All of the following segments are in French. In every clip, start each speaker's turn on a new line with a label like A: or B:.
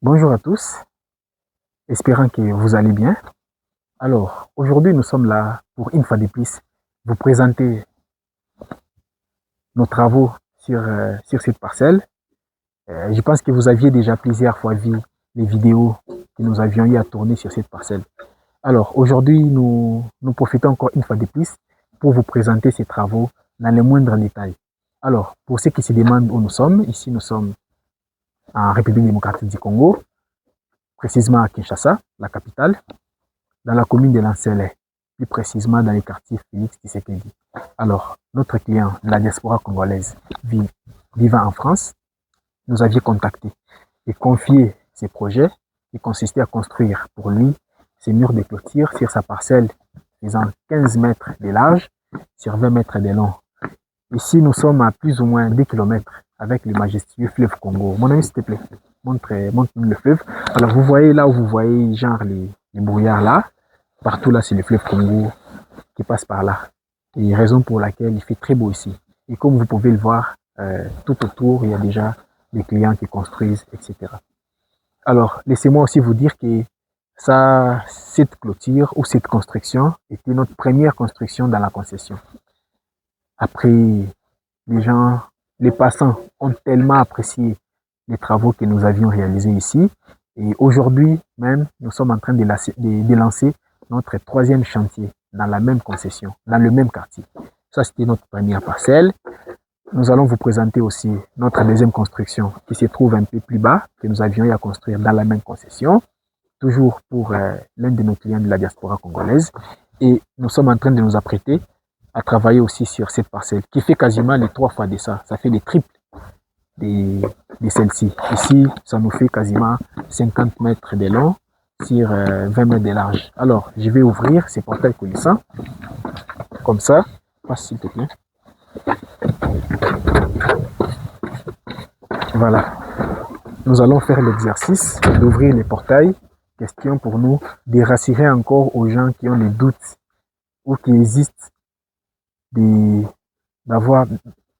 A: Bonjour à tous, espérant que vous allez bien. Alors, aujourd'hui, nous sommes là pour une fois de plus vous présenter nos travaux sur cette parcelle. Je pense que vous aviez déjà plusieurs fois vu les vidéos que nous avions eu à tourner sur cette parcelle. Alors, aujourd'hui, nous profitons encore une fois de plus pour vous présenter ces travaux dans les moindres détails. Alors, pour ceux qui se demandent où nous sommes, ici nous sommes en République démocratique du Congo, précisément à Kinshasa, la capitale, dans la commune de Lansele, plus précisément dans le quartier Félix Tshisekedi. Alors, notre client, la diaspora congolaise, vivant en France, nous aviez contacté et confié ses projets qui consistaient à construire pour lui ses murs de clôture sur sa parcelle faisant 15 mètres de large sur 20 mètres de long. Ici, nous sommes à plus ou moins 10 km avec le majestueux fleuve Congo. Mon ami, s'il te plaît, montre-nous le fleuve. Alors, vous voyez là où vous voyez genre les brouillards là. Partout là, c'est le fleuve Congo qui passe par là. Et raison pour laquelle il fait très beau ici. Et comme vous pouvez le voir, tout autour, il y a déjà des clients qui construisent, etc. Alors, laissez-moi aussi vous dire que cette clôture ou cette construction était notre première construction dans la concession. Après, les passants ont tellement apprécié les travaux que nous avions réalisés ici. Et aujourd'hui même, nous sommes en train de lancer notre troisième chantier dans la même concession, dans le même quartier. Ça, c'était notre première parcelle. Nous allons vous présenter aussi notre deuxième construction qui se trouve un peu plus bas, que nous avions eu à construire dans la même concession, toujours pour l'un de nos clients de la diaspora congolaise. Et nous sommes en train de nous apprêter à travailler aussi sur cette parcelle qui fait quasiment les 3 fois de ça. Ça fait les triples de celle-ci. Ici, ça nous fait quasiment 50 mètres de long sur 20 mètres de large. Alors, je vais ouvrir ces portails coulissants. Comme ça. Passe s'il te plaît. Voilà. Nous allons faire l'exercice d'ouvrir les portails. Question pour nous de rassurer encore aux gens qui ont des doutes ou qui hésitent d'avoir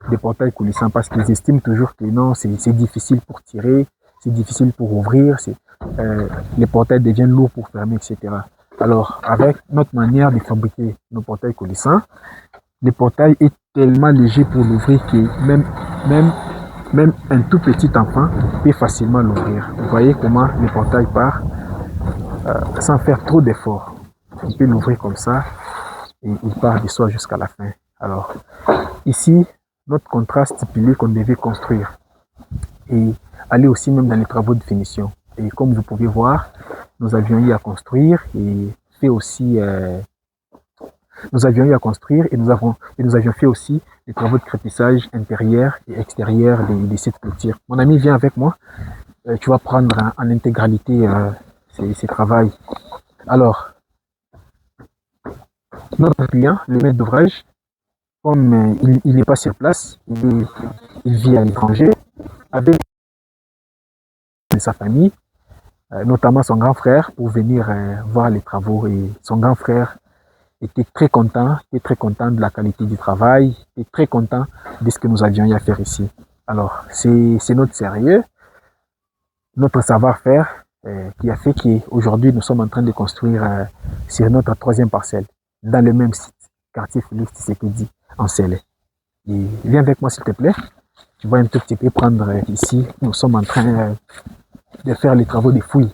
A: des portails coulissants parce qu'ils estiment toujours que non, c'est difficile pour tirer, c'est difficile pour ouvrir, les portails deviennent lourds pour fermer, etc. Alors, avec notre manière de fabriquer nos portails coulissants, le portail est tellement léger pour l'ouvrir que même un tout petit enfant peut facilement l'ouvrir. Vous voyez comment le portail part sans faire trop d'efforts. On peut l'ouvrir comme ça et il part du soi jusqu'à la fin. Alors, ici, notre contrat stipulé qu'on devait construire et aller aussi même dans les travaux de finition. Et comme vous pouvez voir, nous avions eu à construire et fait aussi nous avions fait aussi les travaux de crépissage intérieur et extérieur de cette clôture. Mon ami, viens avec moi. Tu vas prendre en intégralité ces travaux. Alors, notre client, le maître d'ouvrage, comme il n'est pas sur place, il vit à l'étranger, avec sa famille, notamment son grand frère, pour venir voir les travaux. Et son grand frère était très content de la qualité du travail, était très content de ce que nous avions eu à faire ici. Alors, c'est notre sérieux, notre savoir-faire qui a fait qu'aujourd'hui, nous sommes en train de construire sur notre troisième parcelle, dans le même site, quartier Félix Tshisekedi, en Sele. Et viens avec moi, s'il te plaît. Tu vas un tout petit peu prendre ici. Nous sommes en train de faire les travaux de fouilles.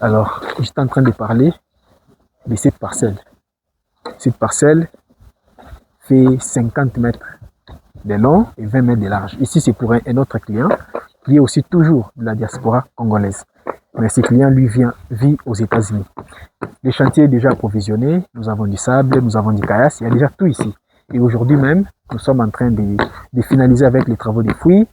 A: Alors, je suis en train de parler de cette parcelle. Cette parcelle fait 50 mètres de long et 20 mètres de large. Ici, c'est pour un autre client qui est aussi toujours de la diaspora congolaise. Mais ce client, lui, vit aux États-Unis. Le chantier est déjà approvisionné. Nous avons du sable, nous avons du caillasse. Il y a déjà tout ici. Et aujourd'hui même, nous sommes en train de finaliser avec les travaux de fouilles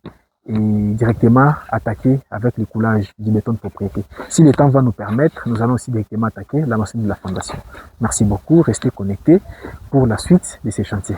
A: et directement attaquer avec le coulage du béton de propriété. Si le temps va nous permettre, nous allons aussi directement attaquer la machine de la fondation. Merci beaucoup. Restez connectés pour la suite de ces chantiers.